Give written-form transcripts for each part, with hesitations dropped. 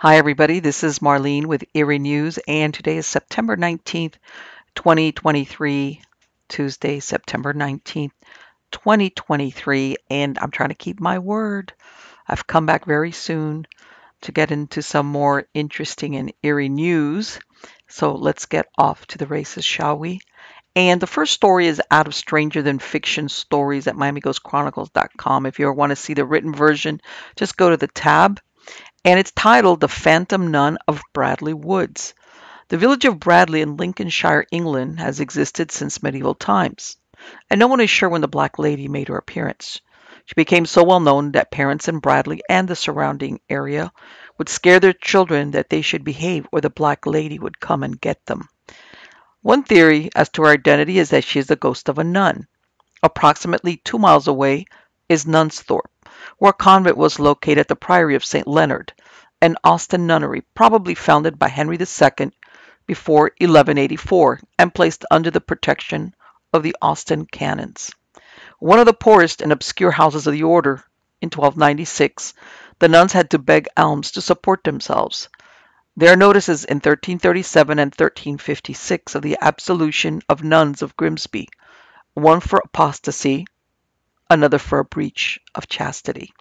Hi, everybody. This is Marlene with Eerie News, and today is September 19th, 2023, Tuesday, September 19th, 2023, and I'm trying to keep my word. I've come back very soon to get into some more interesting and eerie news. So let's get off to the races, shall we? And the first story is out of Stranger Than Fiction Stories at MiamiGhostChronicles.com. If you want to see the written version, just go to the tab and it's titled The Phantom Nun of Bradley Woods. The village of Bradley in Lincolnshire, England, has existed since medieval times, and no one is sure when the Black Lady made her appearance. She became so well known that parents in Bradley and the surrounding area would scare their children that they should behave or the Black Lady would come and get them. One theory as to her identity is that she is the ghost of a nun. Approximately 2 miles away is Nunsthorpe, where a convent was located at the Priory of St. Leonard, an Austin nunnery probably founded by Henry II before 1184 and placed under the protection of the Austin canons. One of the poorest and obscure houses of the order, in 1296, the nuns had to beg alms to support themselves. There are notices in 1337 and 1356 of the absolution of nuns of Grimsby, one for apostasy, another for a breach of chastity.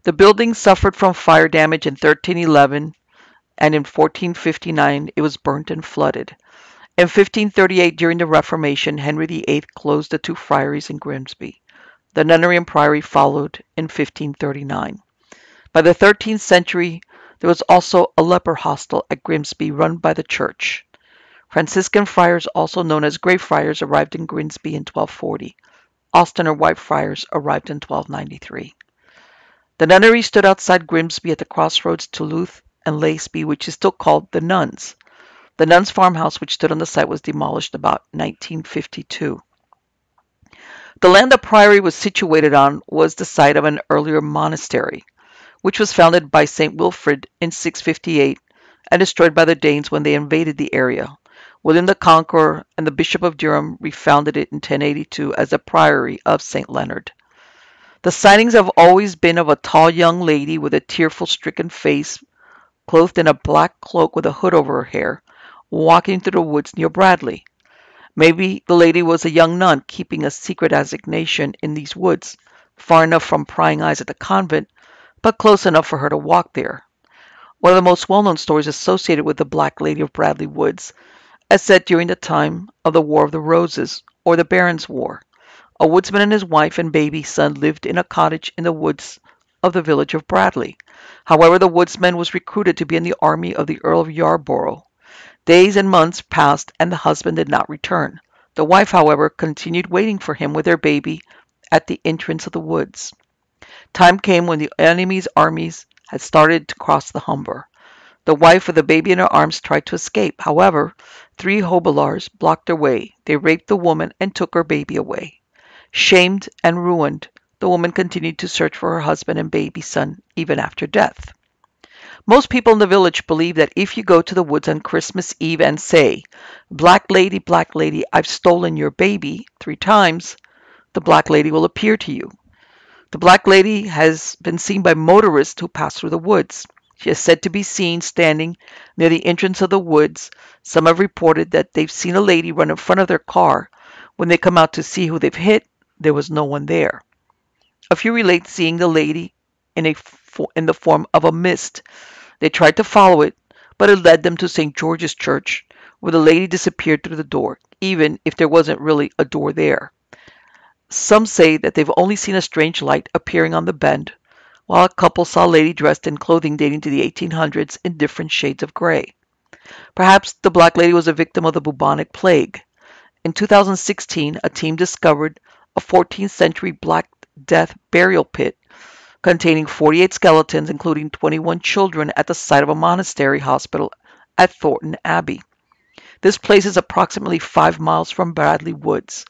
The building suffered from fire damage in 1311, and in 1459 it was burnt and flooded. In 1538, during the Reformation, Henry VIII closed the two friaries in Grimsby. The nunnery and priory followed in 1539. By the 13th century, there was also a leper hostel at Grimsby run by the church. Franciscan friars, also known as Grey Friars, arrived in Grimsby in 1240. Austin or White Friars arrived in 1293. The nunnery stood outside Grimsby at the crossroads to Louth and Laceby, which is still called the Nuns. The Nuns farmhouse, which stood on the site, was demolished about 1952. The land the priory was situated on was the site of an earlier monastery, which was founded by St. Wilfrid in 658 and destroyed by the Danes when they invaded the area. William the Conqueror and the Bishop of Durham refounded it in 1082 as the Priory of St. Leonard. The sightings have always been of a tall young lady with a tearful, stricken face, clothed in a black cloak with a hood over her hair, walking through the woods near Bradley. Maybe the lady was a young nun keeping a secret assignation in these woods, far enough from prying eyes at the convent, but close enough for her to walk there. One of the most well-known stories associated with the Black Lady of Bradley Woods is set during the time of the War of the Roses, or the Barons' War. A woodsman and his wife and baby son lived in a cottage in the woods of the village of Bradley. However, the woodsman was recruited to be in the army of the Earl of Yarborough. Days and months passed, and the husband did not return. The wife, however, continued waiting for him with their baby at the entrance of the woods. Time came when the enemy's armies had started to cross the Humber. The wife with the baby in her arms tried to escape. However, 3 hobilars blocked their way. They raped the woman and took her baby away. Shamed and ruined, the woman continued to search for her husband and baby son even after death. Most people in the village believe that if you go to the woods on Christmas Eve and say, Black Lady, I've stolen your baby," 3 times, the Black Lady will appear to you. The Black Lady has been seen by motorists who pass through the woods. She is said to be seen standing near the entrance of the woods. Some have reported that they've seen a lady run in front of their car. When they come out to see who they've hit, there was no one there. A few relate seeing the lady in the form of a mist. They tried to follow it, but it led them to St. George's Church, where the lady disappeared through the door, even if there wasn't really a door there. Some say that they've only seen a strange light appearing on the bend, while a couple saw a lady dressed in clothing dating to the 1800s in different shades of gray. Perhaps the Black Lady was a victim of the bubonic plague. In 2016, a team discovered a 14th century Black Death burial pit containing 48 skeletons, including 21 children, at the site of a monastery hospital at Thornton Abbey. This place is approximately 5 miles from Bradley Woods,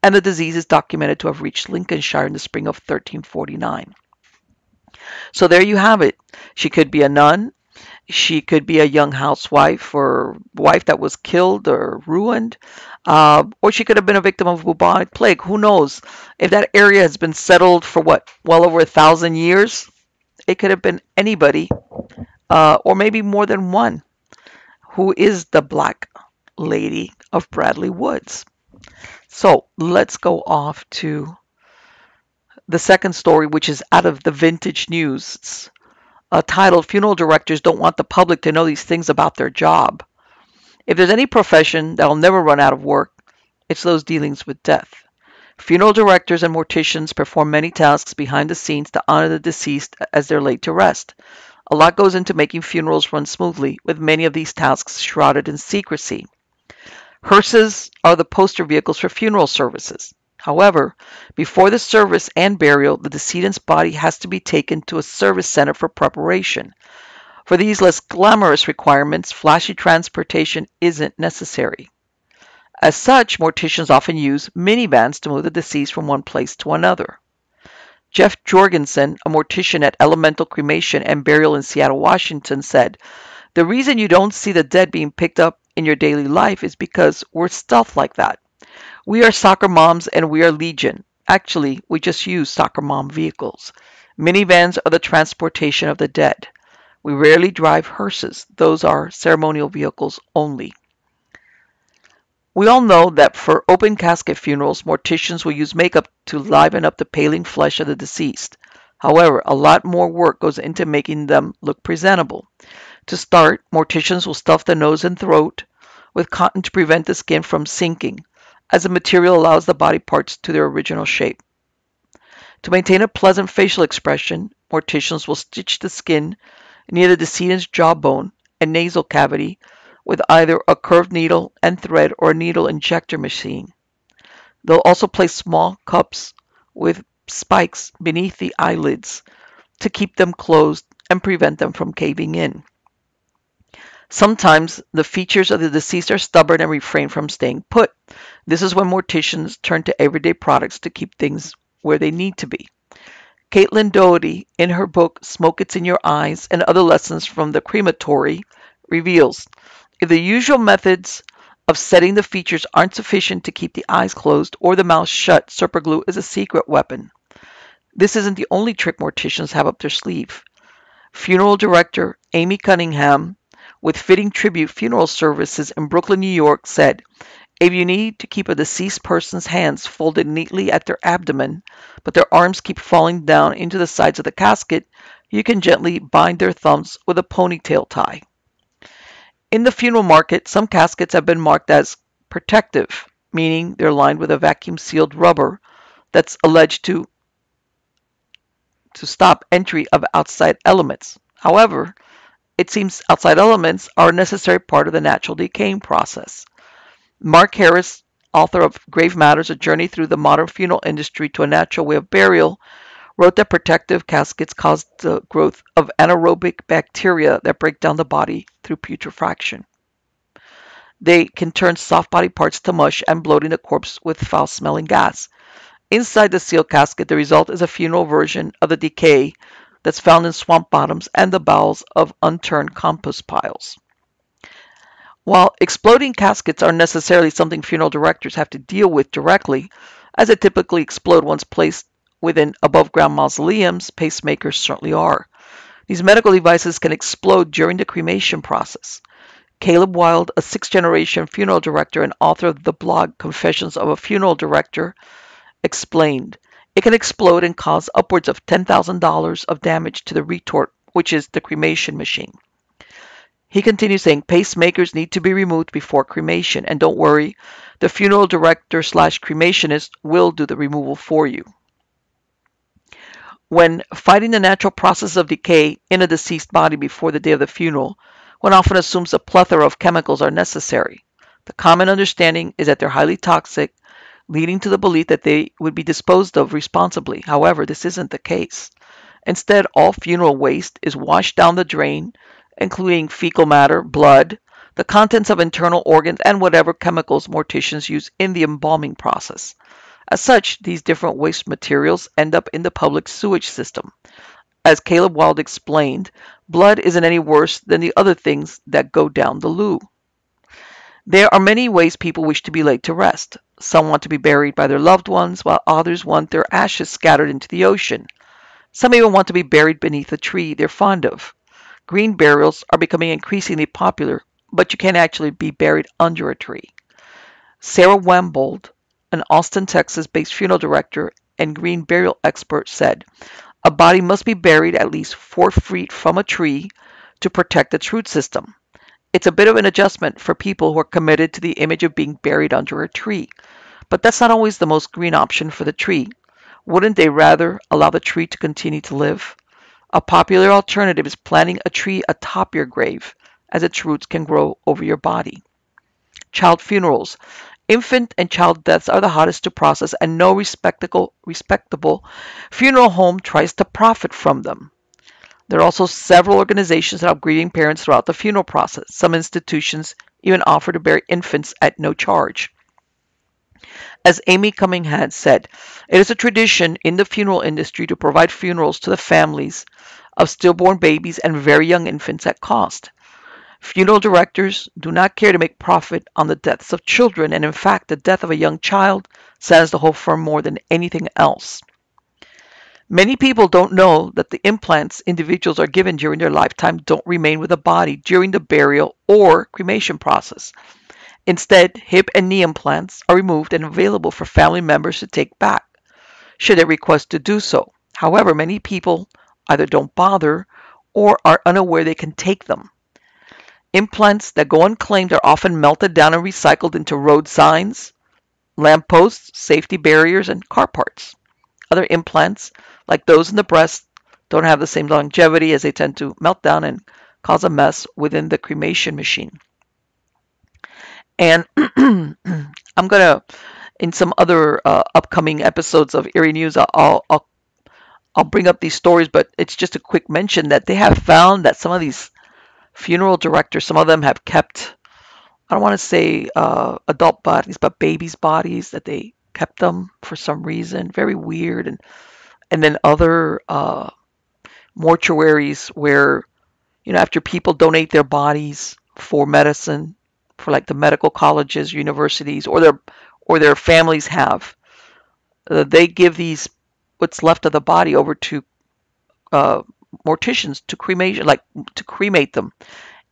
and the disease is documented to have reached Lincolnshire in the spring of 1349. So there you have it. She could be a nun. She could be a young housewife or wife that was killed or ruined. Or she could have been a victim of bubonic plague. Who knows? If that area has been settled for what? Well over 1,000 years? It could have been anybody or maybe more than one. Who is the Black Lady of Bradley Woods? So let's go off to the second story, which is out of the Vintage News. It's titled Funeral Directors Don't Want the Public to Know These Things About Their Job. If there's any profession that'll never run out of work, it's those dealing with death. Funeral directors and morticians perform many tasks behind the scenes to honor the deceased as they're laid to rest. A lot goes into making funerals run smoothly, with many of these tasks shrouded in secrecy. Hearses are the poster vehicles for funeral services. However, before the service and burial, the decedent's body has to be taken to a service center for preparation. For these less glamorous requirements, flashy transportation isn't necessary. As such, morticians often use minivans to move the deceased from one place to another. Jeff Jorgensen, a mortician at Elemental Cremation and Burial in Seattle, Washington, said, "The reason you don't see the dead being picked up in your daily life is because we're stealth like that. We are soccer moms and we are legion. Actually, we just use soccer mom vehicles. Minivans are the transportation of the dead. We rarely drive hearses. Those are ceremonial vehicles only." We all know that for open casket funerals, morticians will use makeup to liven up the paling flesh of the deceased. However, a lot more work goes into making them look presentable. To start, morticians will stuff the nose and throat with cotton to prevent the skin from sinking, as the material allows the body parts to their original shape. To maintain a pleasant facial expression, morticians will stitch the skin near the decedent's jawbone and nasal cavity with either a curved needle and thread or a needle injector machine. They'll also place small cups with spikes beneath the eyelids to keep them closed and prevent them from caving in. Sometimes the features of the deceased are stubborn and refrain from staying put. This is when morticians turn to everyday products to keep things where they need to be. Caitlin Doherty, in her book Smoke It's in Your Eyes and Other Lessons from the Crematory, reveals, if the usual methods of setting the features aren't sufficient to keep the eyes closed or the mouth shut, superglue is a secret weapon. This isn't the only trick morticians have up their sleeve. Funeral director Amy Cunningham, with Fitting Tribute Funeral Services in Brooklyn, New York, said, "If you need to keep a deceased person's hands folded neatly at their abdomen, but their arms keep falling down into the sides of the casket, you can gently bind their thumbs with a ponytail tie." In the funeral market, some caskets have been marked as protective, meaning they're lined with a vacuum-sealed rubber that's alleged to stop entry of outside elements. However, it seems outside elements are a necessary part of the natural decaying process. Mark Harris, author of Grave Matters, A Journey Through the Modern Funeral Industry to a Natural Way of Burial, wrote that protective caskets cause the growth of anaerobic bacteria that break down the body through putrefaction. They can turn soft body parts to mush and bloating the corpse with foul-smelling gas. Inside the sealed casket, the result is a funeral version of the decay that's found in swamp bottoms and the bowels of unturned compost piles. While exploding caskets aren't necessarily something funeral directors have to deal with directly, as they typically explode once placed within above-ground mausoleums, pacemakers certainly are. These medical devices can explode during the cremation process. Caleb Wilde, a sixth-generation funeral director and author of the blog Confessions of a Funeral Director, explained, "It can explode and cause upwards of $10,000 of damage to the retort, which is the cremation machine." He continues saying, "Pacemakers need to be removed before cremation, and don't worry, the funeral director/cremationist will do the removal for you." When fighting the natural process of decay in a deceased body before the day of the funeral, one often assumes a plethora of chemicals are necessary. The common understanding is that they're highly toxic, leading to the belief that they would be disposed of responsibly. However, this isn't the case. Instead, all funeral waste is washed down the drain, including fecal matter, blood, the contents of internal organs, and whatever chemicals morticians use in the embalming process. As such, these different waste materials end up in the public sewage system. As Caleb Wilde explained, blood isn't any worse than the other things that go down the loo. There are many ways people wish to be laid to rest. Some want to be buried by their loved ones, while others want their ashes scattered into the ocean. Some even want to be buried beneath a tree they're fond of. Green burials are becoming increasingly popular, but you can't actually be buried under a tree. Sarah Wambold, an Austin, Texas-based funeral director and green burial expert, said, "A body must be buried at least 4 feet from a tree to protect its root system. It's a bit of an adjustment for people who are committed to the image of being buried under a tree. But that's not always the most green option for the tree. Wouldn't they rather allow the tree to continue to live? A popular alternative is planting a tree atop your grave, as its roots can grow over your body." Child funerals. Infant and child deaths are the hottest to process, and no respectable funeral home tries to profit from them. There are also several organizations that help grieving parents throughout the funeral process. Some institutions even offer to bury infants at no charge. As Amy Cunningham said, "It is a tradition in the funeral industry to provide funerals to the families of stillborn babies and very young infants at cost. Funeral directors do not care to make profit on the deaths of children, and in fact, the death of a young child saddens the whole firm more than anything else. Many people don't know that the implants individuals are given during their lifetime don't remain with the body during the burial or cremation process. Instead, hip and knee implants are removed and available for family members to take back, should they request to do so. However, many people either don't bother or are unaware they can take them. Implants that go unclaimed are often melted down and recycled into road signs, lampposts, safety barriers, and car parts. Other implants, like those in the breast, don't have the same longevity as they tend to melt down and cause a mess within the cremation machine. And I'm going to, in some other upcoming episodes of Eerie News, I'll bring up these stories, but it's just a quick mention that they have found that some of these funeral directors, some of them have kept, I don't want to say adult bodies, but babies' bodies, that they kept them for some reason. Very weird. And then other mortuaries where, after people donate their bodies for medicine, for like the medical colleges, universities, or their families have, they give these what's left of the body over to morticians to cremation, like to cremate them.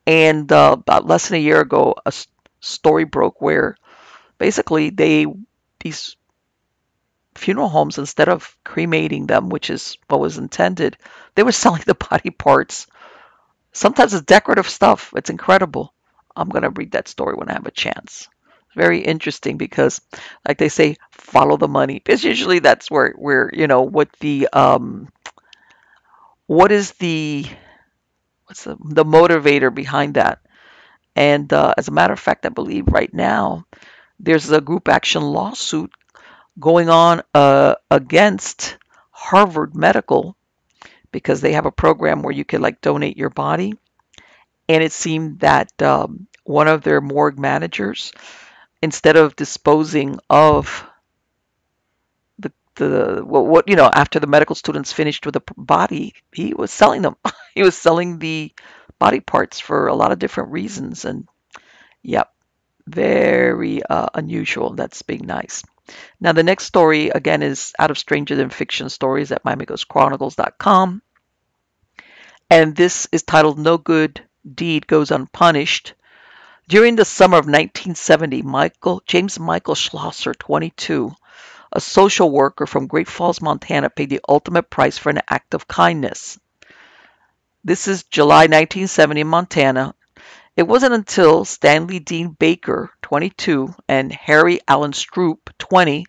And about less than a year ago, a story broke where basically these funeral homes, instead of cremating them, which is what was intended, they were selling the body parts. Sometimes it's decorative stuff. It's incredible. I'm going to read that story when I have a chance. Very interesting because, like they say, follow the money. Because usually that's where what the what's the motivator behind that. And as a matter of fact, I believe right now there's a group action lawsuit going on against Harvard Medical because they have a program where you can like donate your body. And it seemed that one of their morgue managers, instead of disposing of after the medical students finished with the body, he was selling them. He was selling the body parts for a lot of different reasons. And yep, very unusual. That's being nice. Now, the next story, again, is out of Stranger Than Fiction Stories at MiamiGhostChronicles.com. And this is titled No Good Deed Goes Unpunished. During the summer of 1970, James Michael Schlosser, 22, a social worker from Great Falls, Montana, paid the ultimate price for an act of kindness. This is July 1970 in Montana. It wasn't until Stanley Dean Baker, 22, and Harry Allen Stroop, 20,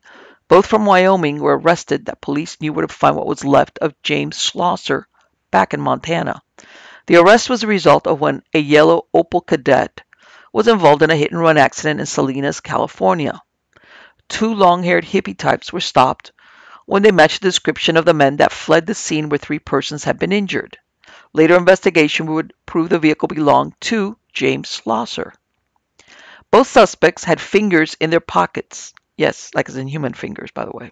both from Wyoming, were arrested that police knew where to find what was left of James Schlosser back in Montana. The arrest was a result of when a yellow Opel Kadett was involved in a hit-and-run accident in Salinas, California. Two long-haired hippie types were stopped when they matched the description of the men that fled the scene where 3 persons had been injured. Later investigation would prove the vehicle belonged to James Schlosser. Both suspects had fingers in their pockets. Yes, like as in human fingers, by the way,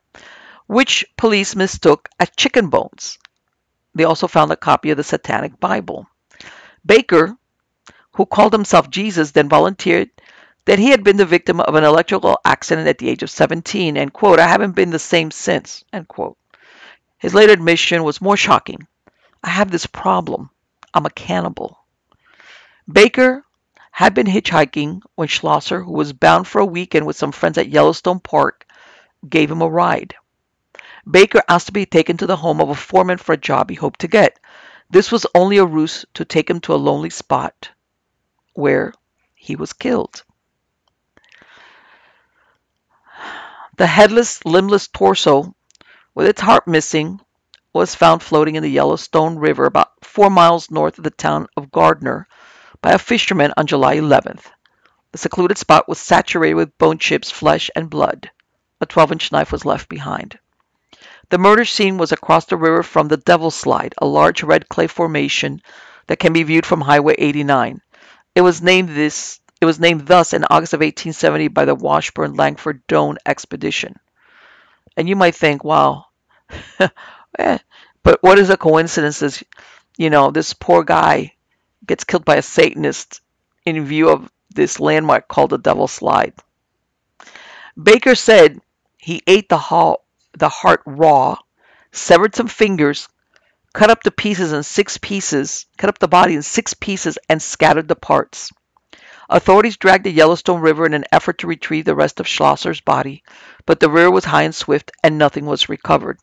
which police mistook as chicken bones. They also found a copy of the Satanic Bible. Baker, who called himself Jesus, then volunteered that he had been the victim of an electrical accident at the age of 17, and, quote, "I haven't been the same since," end quote. His later admission was more shocking. "I have this problem. I'm a cannibal. Baker had been hitchhiking when Schlosser, who was bound for a weekend with some friends at Yellowstone Park, gave him a ride. Baker asked to be taken to the home of a foreman for a job he hoped to get. This was only a ruse to take him to a lonely spot where he was killed. The headless, limbless torso, with its heart missing, was found floating in the Yellowstone River about 4 miles north of the town of Gardner by a fisherman on July 11th. The secluded spot was saturated with bone chips, flesh, and blood. A 12-inch knife was left behind. The murder scene was across the river from the Devil's Slide, a large red clay formation that can be viewed from Highway 89. It was named thus in August of 1870 by the Washburn-Langford-Doane expedition. And you might think, wow, but what is a coincidence is, this poor guy gets killed by a Satanist in view of this landmark called the Devil's Slide. Baker said he ate the heart raw, severed some fingers, cut up the body in 6 pieces, and scattered the parts. Authorities dragged the Yellowstone River in an effort to retrieve the rest of Schlosser's body, but the river was high and swift and nothing was recovered.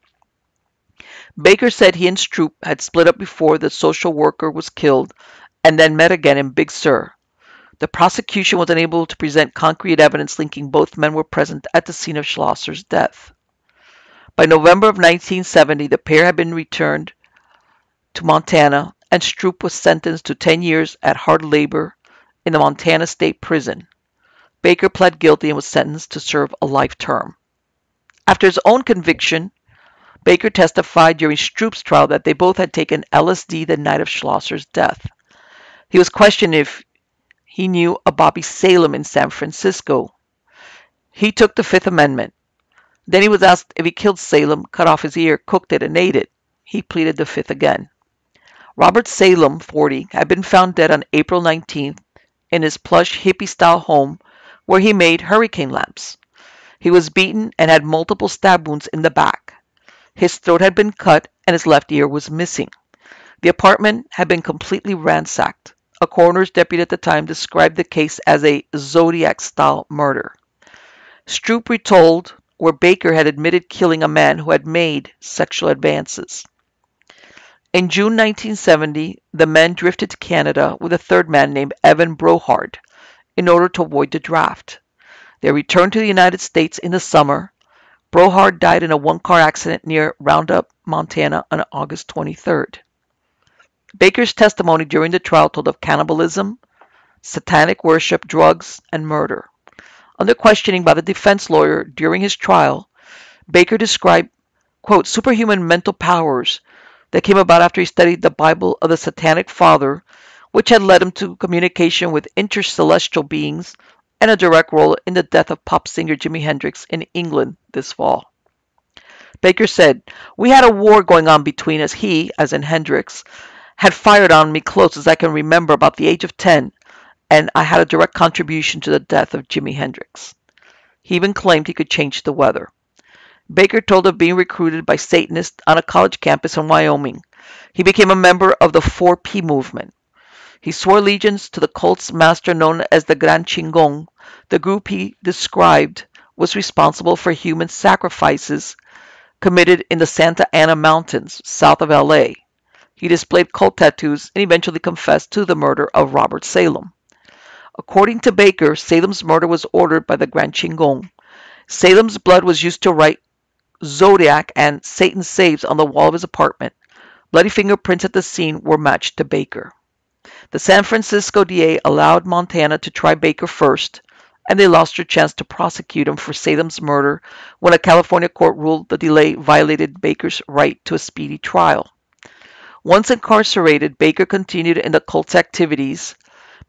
Baker said he and Stroop had split up before the social worker was killed and then met again in Big Sur. The prosecution was unable to present concrete evidence linking both men were present at the scene of Schlosser's death. By November of 1970, the pair had been returned to Montana, and Stroop was sentenced to 10 years at hard labor in the Montana State Prison. Baker pled guilty and was sentenced to serve a life term. After his own conviction, Baker testified during Stroop's trial that they both had taken LSD the night of Schlosser's death. He was questioned if he knew a Bobby Salem in San Francisco. He took the Fifth Amendment. Then he was asked if he killed Salem, cut off his ear, cooked it, and ate it. He pleaded the Fifth again. Robert Salem, 40, had been found dead on April 19th in his plush hippie-style home where he made hurricane lamps. He was beaten and had multiple stab wounds in the back. His throat had been cut and his left ear was missing. The apartment had been completely ransacked. A coroner's deputy at the time described the case as a Zodiac-style murder. Stroop retold where Baker had admitted killing a man who had made sexual advances. In June 1970, the men drifted to Canada with a third man named Evan Brohard in order to avoid the draft. They returned to the United States in the summer. Brohard died in a one-car accident near Roundup, Montana on August 23rd. Baker's testimony during the trial told of cannibalism, satanic worship, drugs, and murder. Under questioning by the defense lawyer during his trial, Baker described, quote, superhuman mental powers that came about after he studied the Bible of the Satanic Father, which had led him to communication with intercelestial beings and a direct role in the death of pop singer Jimi Hendrix in England this fall. Baker said, we had a war going on between us. He, as in Hendrix, had fired on me close as I can remember about the age of 10, and I had a direct contribution to the death of Jimi Hendrix. He even claimed he could change the weather. Baker told of being recruited by Satanists on a college campus in Wyoming. He became a member of the 4P movement. He swore allegiance to the cult's master known as the Gran Chingon. The group he described was responsible for human sacrifices committed in the Santa Ana Mountains, south of LA. He displayed cult tattoos and eventually confessed to the murder of Robert Salem. According to Baker, Salem's murder was ordered by the Gran Chingon. Salem's blood was used to write Zodiac and Satan Saves on the wall of his apartment. Bloody fingerprints at the scene were matched to Baker. The San Francisco DA allowed Montana to try Baker first, and they lost their chance to prosecute him for Salem's murder when a California court ruled the delay violated Baker's right to a speedy trial. Once incarcerated, Baker continued in the cult's activities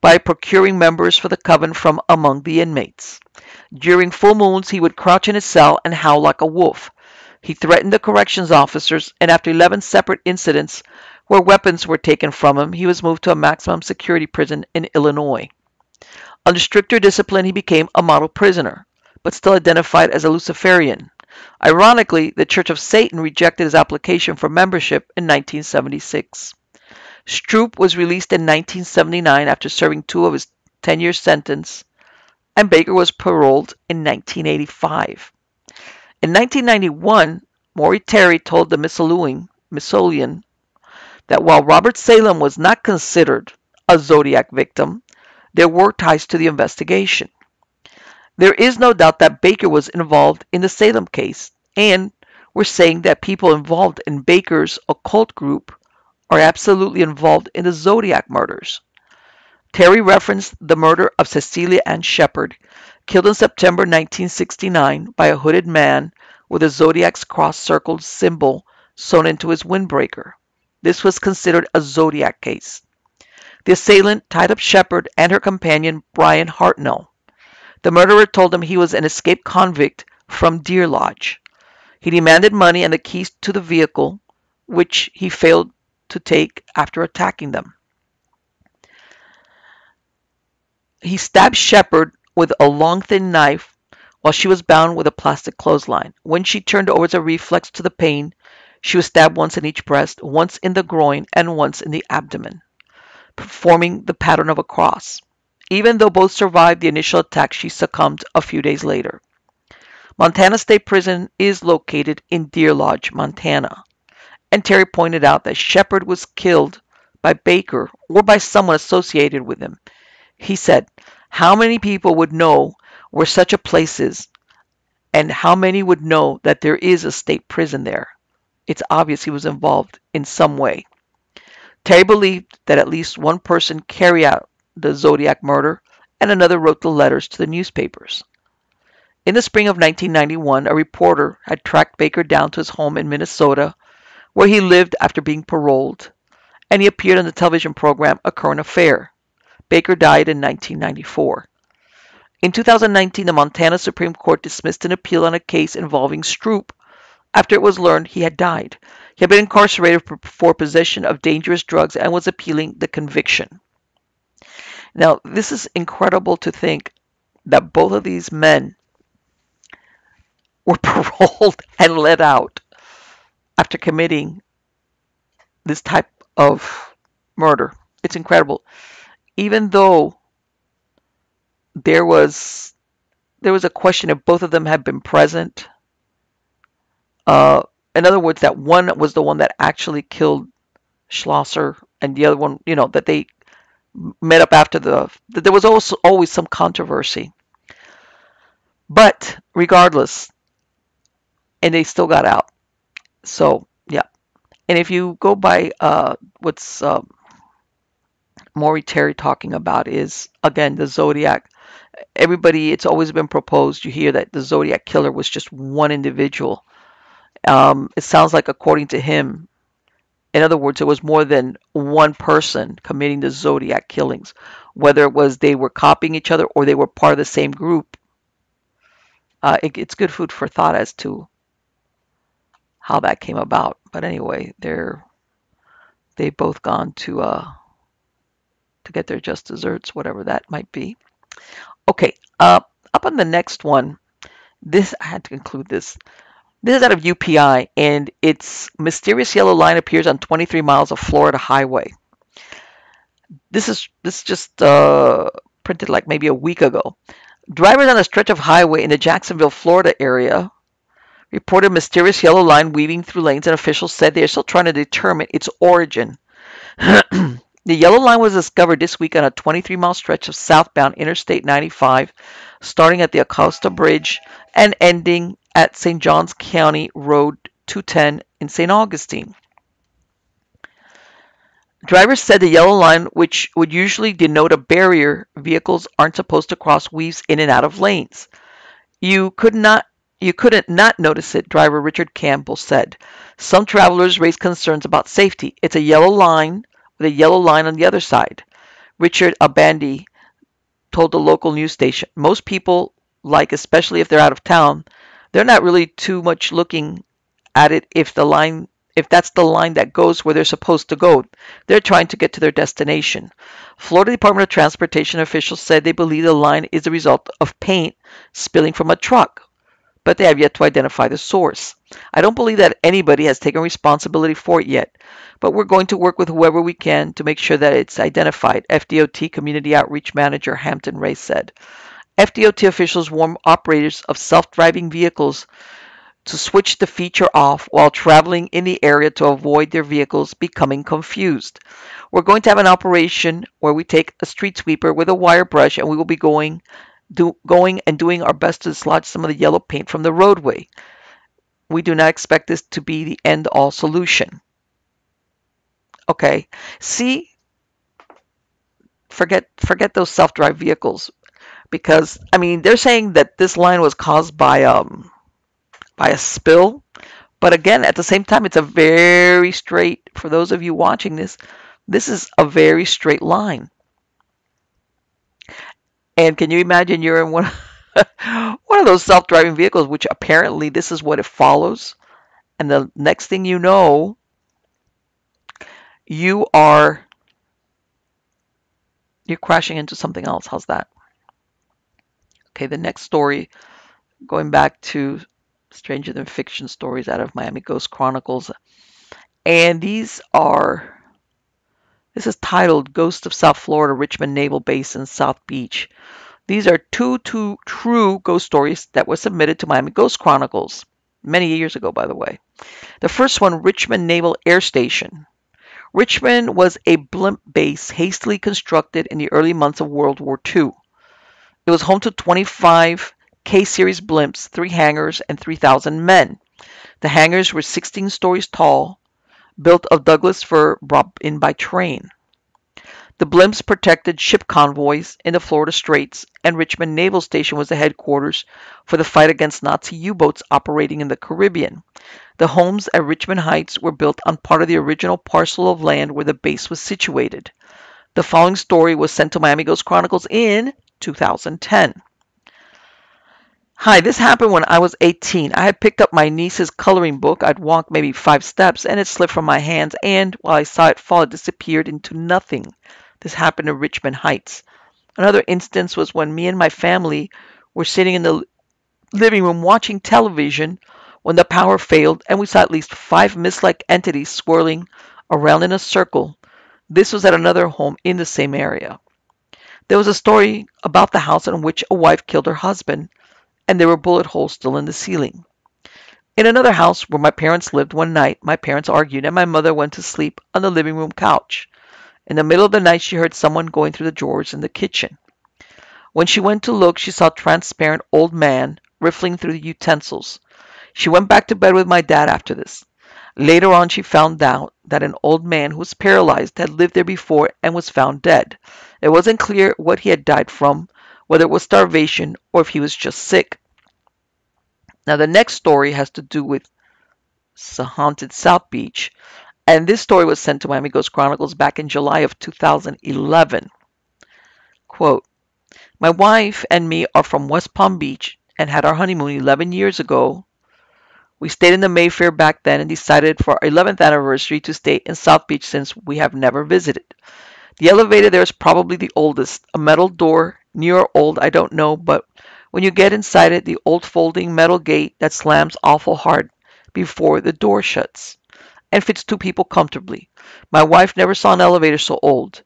by procuring members for the coven from among the inmates. During full moons, he would crouch in his cell and howl like a wolf. He threatened the corrections officers, and after 11 separate incidents where weapons were taken from him, he was moved to a maximum security prison in Illinois. Under stricter discipline, he became a model prisoner, but still identified as a Luciferian. Ironically, the Church of Satan rejected his application for membership in 1976. Stroop was released in 1979 after serving 2 of his 10-year sentence, and Baker was paroled in 1985. In 1991, Maury Terry told the Missoulian that while Robert Salem was not considered a Zodiac victim, there were ties to the investigation. There is no doubt that Baker was involved in the Salem case, and we're saying that people involved in Baker's occult group are absolutely involved in the Zodiac murders. Terry referenced the murder of Cecilia Ann Shepard, killed in September 1969 by a hooded man with a Zodiac's cross-circled symbol sewn into his windbreaker. This was considered a Zodiac case. The assailant tied up Shepard and her companion Brian Hartnell. The murderer told him he was an escaped convict from Deer Lodge. He demanded money and the keys to the vehicle, which he failed to take after attacking them. He stabbed Shepard with a long, thin knife while she was bound with a plastic clothesline. When she turned over as a reflex to the pain, she was stabbed once in each breast, once in the groin, and once in the abdomen, forming the pattern of a cross. Even though both survived the initial attack, she succumbed a few days later. Montana State Prison is located in Deer Lodge, Montana. And Terry pointed out that Shepard was killed by Baker or by someone associated with him. He said, "How many people would know where such a place is, and how many would know that there is a state prison there? It's obvious he was involved in some way." Terry believed that at least one person carried out the Zodiac murder, and another wrote the letters to the newspapers. In the spring of 1991, a reporter had tracked Baker down to his home in Minnesota, where he lived after being paroled, and he appeared on the television program A Current Affair. Baker died in 1994. In 2019, the Montana Supreme Court dismissed an appeal on a case involving Stroop after it was learned he had died. He had been incarcerated for possession of dangerous drugs and was appealing the conviction. Now, this is incredible to think that both of these men were paroled and let out after committing this type of murder. It's incredible. Even though there was a question if both of them had been present. In other words, that one was the one that actually killed Schlosser, and the other one, that they met up after there was also always some controversy. But regardless, and they still got out. So, yeah. And if you go by what's Maury Terry talking about is, again, the Zodiac. Everybody, it's always been proposed, you hear that the Zodiac killer was just one individual. It sounds like, according to him, in other words, it was more than one person committing the Zodiac killings. Whether it was they were copying each other or they were part of the same group, it's good food for thought as to how that came about. But anyway, they've both gone to get their just desserts, whatever that might be. Okay, up on the next one, I had to include this. This is out of UPI, and its mysterious yellow line appears on 23 miles of Florida highway. This just printed like maybe a week ago. Drivers on a stretch of highway in the Jacksonville, Florida area reported a mysterious yellow line weaving through lanes, and officials said they are still trying to determine its origin. The yellow line was discovered this week on a 23-mile stretch of southbound Interstate 95, starting at the Acosta Bridge and ending at St. Johns County Road 210 in St. Augustine. Drivers said the yellow line, which would usually denote a barrier vehicles aren't supposed to cross, weaves in and out of lanes. You couldn't not notice it, driver Richard Campbell said. Some travelers raised concerns about safety. It's a yellow line with a yellow line on the other side. Richard Abandy told the local news station. Most people, especially if they're out of town, they're not really too much looking at it if that's the line that goes where they're supposed to go. They're trying to get to their destination. Florida Department of Transportation officials said they believe the line is the result of paint spilling from a truck. but they have yet to identify the source. I don't believe that anybody has taken responsibility for it yet, but we're going to work with whoever we can to make sure that it's identified, FDOT Community Outreach Manager Hampton Ray said. FDOT officials warn operators of self-driving vehicles to switch the feature off while traveling in the area to avoid their vehicles becoming confused. We're going to have an operation where we take a street sweeper with a wire brush and we will be going and doing our best to dislodge some of the yellow paint from the roadway. We do not expect this to be the end-all solution. Okay, see, forget those self-drive vehicles, because I mean they're saying that this line was caused by a spill, but again at the same time it's a very straight, for those of you watching this is a very straight line. And can you imagine you're in one of those self-driving vehicles, which apparently this is what it follows, and the next thing you know, you are you're crashing into something else. How's that? Okay, the next story, going back to Stranger Than Fiction stories out of Miami Ghost Chronicles, and this is titled Ghost of South Florida, Richmond Naval Base and South Beach. These are two true ghost stories that were submitted to Miami Ghost Chronicles many years ago, by the way. The first one, Richmond Naval Air Station. Richmond was a blimp base hastily constructed in the early months of World War II. It was home to 25 K-series blimps, 3 hangars, and 3,000 men. The hangars were 16 stories tall, built of Douglas fir brought in by train. The blimps protected ship convoys in the Florida Straits, and Richmond Naval Station was the headquarters for the fight against Nazi U-boats operating in the Caribbean. The homes at Richmond Heights were built on part of the original parcel of land where the base was situated. The following story was sent to Miami Ghost Chronicles in 2010. Hi, this happened when I was 18. I had picked up my niece's coloring book. I'd walked maybe 5 steps and it slipped from my hands, and while I saw it fall, it disappeared into nothing. This happened in Richmond Heights. Another instance was when me and my family were sitting in the living room watching television when the power failed and we saw at least 5 mist-like entities swirling around in a circle. This was at another home in the same area. There was a story about the house in which a wife killed her husband, and there were bullet holes still in the ceiling. In another house where my parents lived, one night, my parents argued and my mother went to sleep on the living room couch. In the middle of the night, she heard someone going through the drawers in the kitchen. When she went to look, she saw a transparent old man riffling through the utensils. She went back to bed with my dad after this. Later on, she found out that an old man who was paralyzed had lived there before and was found dead. It wasn't clear what he had died from, whether it was starvation or if he was just sick. Now, the next story has to do with the haunted South Beach, and this story was sent to Miami Ghost Chronicles back in July of 2011. Quote, my wife and me are from West Palm Beach and had our honeymoon 11 years ago. We stayed in the Mayfair back then and decided for our 11th anniversary to stay in South Beach since we have never visited. The elevator there is probably the oldest. A metal door, new or old, I don't know, but when you get inside it, the old folding metal gate that slams awful hard before the door shuts and fits 2 people comfortably. My wife never saw an elevator so old.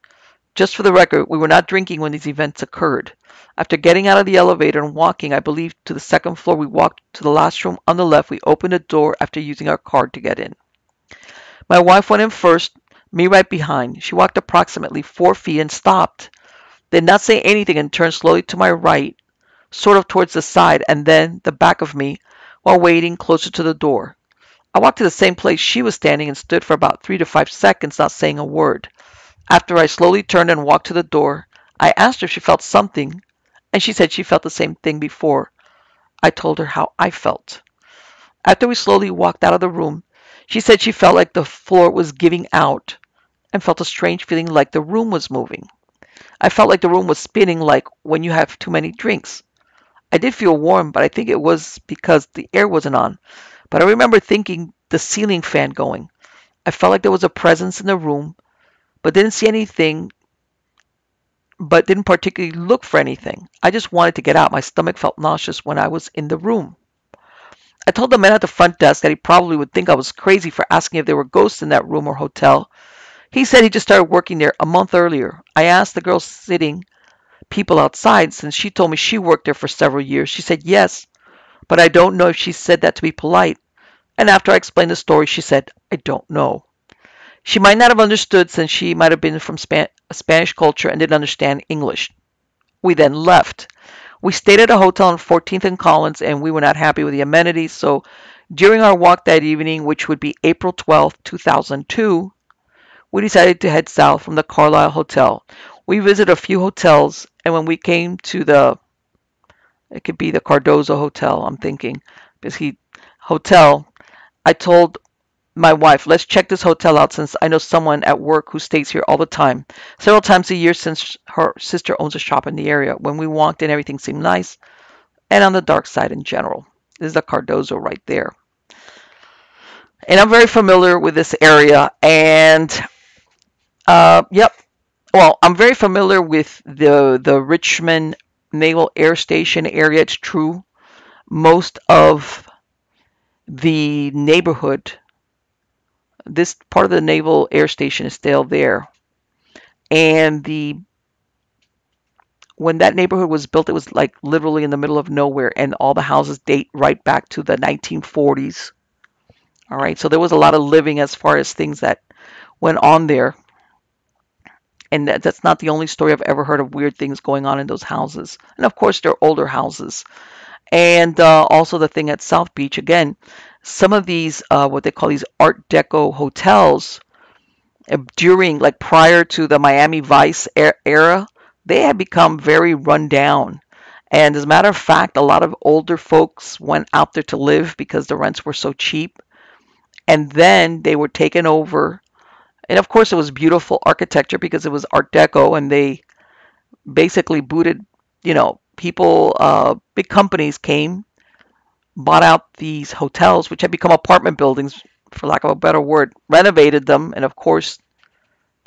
Just for the record, we were not drinking when these events occurred. After getting out of the elevator and walking, I believe, to the 2nd floor, we walked to the last room on the left. We opened the door after using our card to get in. My wife went in first, me right behind. She walked approximately 4 feet and stopped. Did not say anything and turned slowly to my right, sort of towards the side, and then the back of me, while waiting closer to the door. I walked to the same place she was standing and stood for about 3 to 5 seconds, not saying a word. After I slowly turned and walked to the door, I asked her if she felt something, and she said she felt the same thing before. I told her how I felt. After we slowly walked out of the room, she said she felt like the floor was giving out and felt a strange feeling like the room was moving. I felt like the room was spinning, like when you have too many drinks. I did feel warm, but I think it was because the air wasn't on. But I remember thinking the ceiling fan going. I felt like there was a presence in the room, but didn't see anything, but didn't particularly look for anything. I just wanted to get out. My stomach felt nauseous when I was in the room. I told the man at the front desk that he probably would think I was crazy for asking if there were ghosts in that room or hotel. He said he just started working there a month earlier. I asked the girl sitting people outside since she told me she worked there for several years. She said yes, but I don't know if she said that to be polite. And after I explained the story, she said, I don't know. She might not have understood since she might have been from Spanish culture and didn't understand English. We then left. We stayed at a hotel on 14th and Collins, and we were not happy with the amenities. So during our walk that evening, which would be April 12th, 2002, we decided to head south from the Carlisle Hotel. We visited a few hotels, and when we came to it could be the Cardozo Hotel, I'm thinking, because hotel, I told my wife, let's check this hotel out since I know someone at work who stays here all the time, several times a year since her sister owns a shop in the area. When we walked in, everything seemed nice and on the dark side in general. This is the Cardozo right there. And I'm very familiar with this area. And, yep, well, I'm very familiar with the Richmond Naval Air Station area. It's true. Most of the neighborhood, this part of the Naval Air Station is still there. And when that neighborhood was built, it was like literally in the middle of nowhere, and all the houses date right back to the 1940s. All right, so there was a lot of living as far as things that went on there. And that's not the only story I've ever heard of weird things going on in those houses. And of course, they're older houses. And also the thing at South Beach, again, some of these, what they call these Art Deco hotels, during, like prior to the Miami Vice era, they had become very run down. And as a matter of fact, a lot of older folks went out there to live because the rents were so cheap. And then they were taken over. And of course, it was beautiful architecture because it was Art Deco, and they basically booted, people, big companies came, bought out these hotels, which had become apartment buildings, for lack of a better word, renovated them, and of course,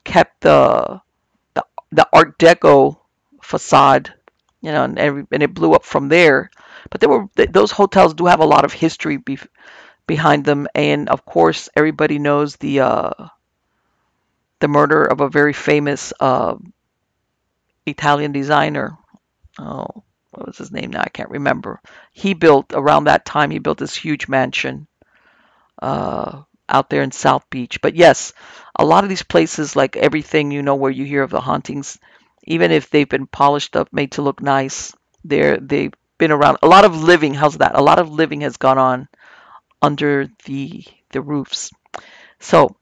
kept the, the Art Deco facade, and it blew up from there. But those hotels do have a lot of history behind them, and of course, everybody knows the murder of a very famous Italian designer. Oh, what was his name now? I can't remember. He built around that time. He built this huge mansion out there in South Beach. But yes, a lot of these places, like everything where you hear of the hauntings, even if they've been polished up, made to look nice, they've been around. A lot of living. How's that? A lot of living has gone on under the roofs. So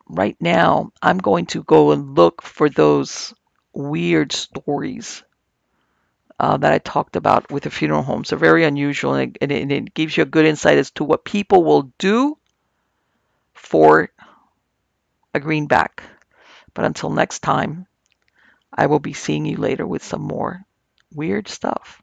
right now, I'm going to go and look for those weird stories that I talked about with the funeral homes. They're very unusual, and it gives you a good insight as to what people will do for a greenback. But until next time, I will be seeing you later with some more weird stuff.